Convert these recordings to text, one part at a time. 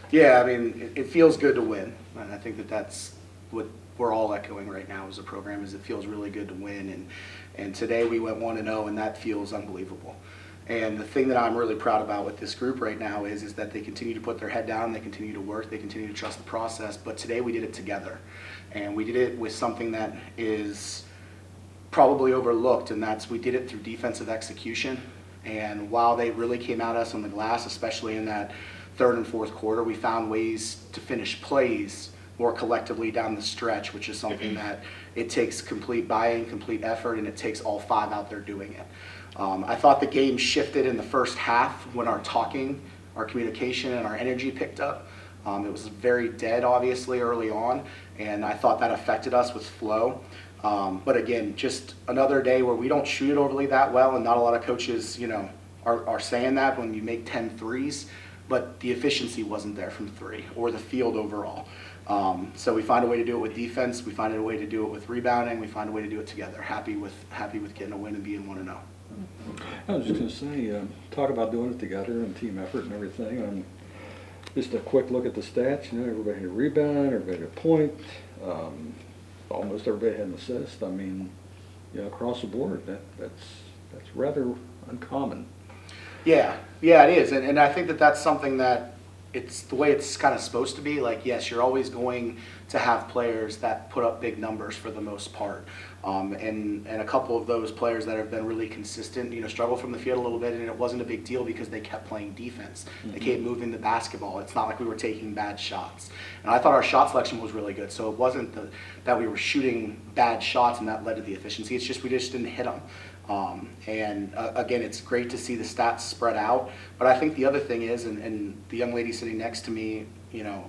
Yeah, I mean, it feels good to win, and I think that that's what we're all echoing right now as a program. Is it feels really good to win, and today we went 1-0, and that feels unbelievable. And the thing that I'm really proud about with this group right now is that they continue to put their head down, they continue to work, they continue to trust the process. But today we did it together, and we did it with something that is probably overlooked, and that's we did it through defensive execution. And while they really came at us on the glass, especially in that third and fourth quarter, we found ways to finish plays more collectively down the stretch, which is something that it takes complete buy-in, complete effort, and it takes all five out there doing it. I thought the game shifted in the first half when our talking, our communication, and our energy picked up. It was very dead, obviously, early on, and I thought that affected us with flow. But again, just another day where we don't shoot it overly that well, and not a lot of coaches, are saying that when you make 10 threes, but the efficiency wasn't there from three or the field overall. So we find a way to do it with defense. We find a way to do it with rebounding. We find a way to do it together. Happy with getting a win and being 1-0. I was just going to say, talk about doing it together and team effort and everything. Just a quick look at the stats. Everybody had a rebound, everybody had a point. Almost everybody had an assist. I mean, across the board, that's rather uncommon. Yeah, it is, and I think that that's something that it's the way it's kind of supposed to be. Like, yes, you're always going to have players that put up big numbers for the most part, and a couple of those players that have been really consistent, struggle from the field a little bit, and it wasn't a big deal because they kept playing defense. Mm-hmm. They kept moving the basketball. It's not like we were taking bad shots, and I thought our shot selection was really good. So it wasn't that we were shooting bad shots and that led to the efficiency. It's just we just didn't hit them. Again, it's great to see the stats spread out, but I think the other thing is, and the young lady sitting next to me,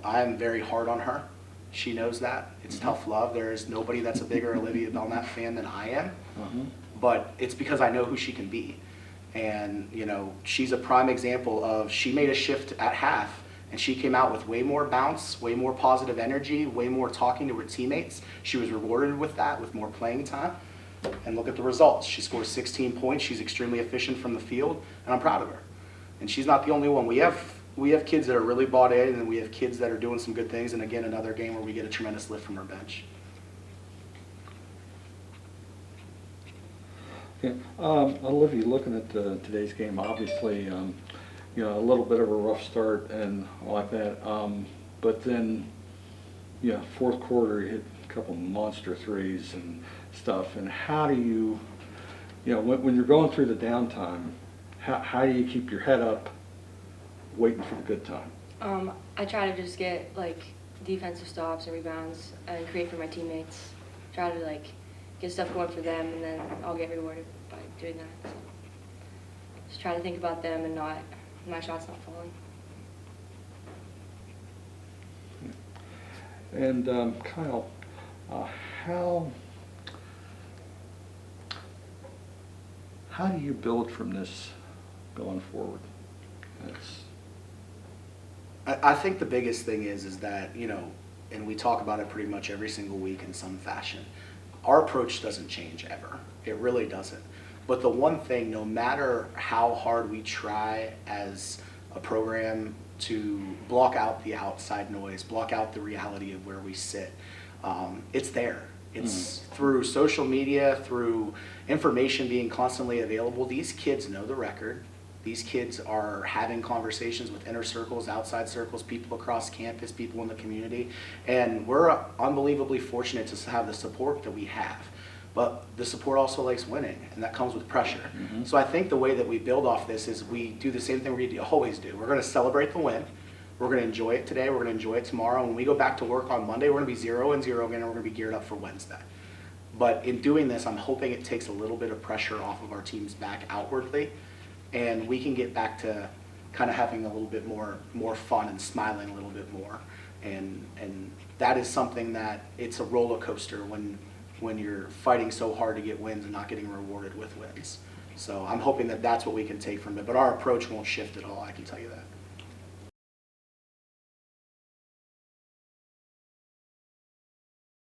I am very hard on her. She knows that. It's mm-hmm. tough love. There is nobody that's a bigger Olivia Belknap fan than I am, mm-hmm. but it's because I know who she can be. And, she's a prime example of she made a shift at half, and she came out with way more bounce, way more positive energy, way more talking to her teammates. She was rewarded with that, with more playing time. And look at the results. She scores 16 points. She's extremely efficient from the field, and I'm proud of her. And she's not the only one. We have kids that are really bought in, and we have kids that are doing some good things. And again, another game where we get a tremendous lift from our bench. Okay. Olivia, looking at today's game, obviously, a little bit of a rough start and all like that. But then, fourth quarter, you hit a couple monster threes and stuff. And how do you, when you're going through the downtime, how do you keep your head up waiting for the good time? I try to just get defensive stops and rebounds and create for my teammates. Try to get stuff going for them, and then I'll get rewarded by doing that. So just try to think about them and my shots not falling. And Kyle, how do you build from this going forward? I think the biggest thing is that, and we talk about it pretty much every single week in some fashion, our approach doesn't change ever. It really doesn't. But the one thing, no matter how hard we try as a program to block out the outside noise, block out the reality of where we sit, it's there. It's through social media, through information being constantly available. These kids know the record. These kids are having conversations with inner circles, outside circles, people across campus, people in the community. And we're unbelievably fortunate to have the support that we have. But the support also likes winning, and that comes with pressure. Mm-hmm. So I think the way that we build off this is we do the same thing we always do. We're going to celebrate the win. We're going to enjoy it today. We're going to enjoy it tomorrow. When we go back to work on Monday, we're going to be 0-0 again, and we're going to be geared up for Wednesday. But in doing this, I'm hoping it takes a little bit of pressure off of our team's back outwardly, and we can get back to kind of having a little bit more fun and smiling a little bit more. And that is something that it's a roller coaster when you're fighting so hard to get wins and not getting rewarded with wins. So I'm hoping that that's what we can take from it. But our approach won't shift at all, I can tell you that.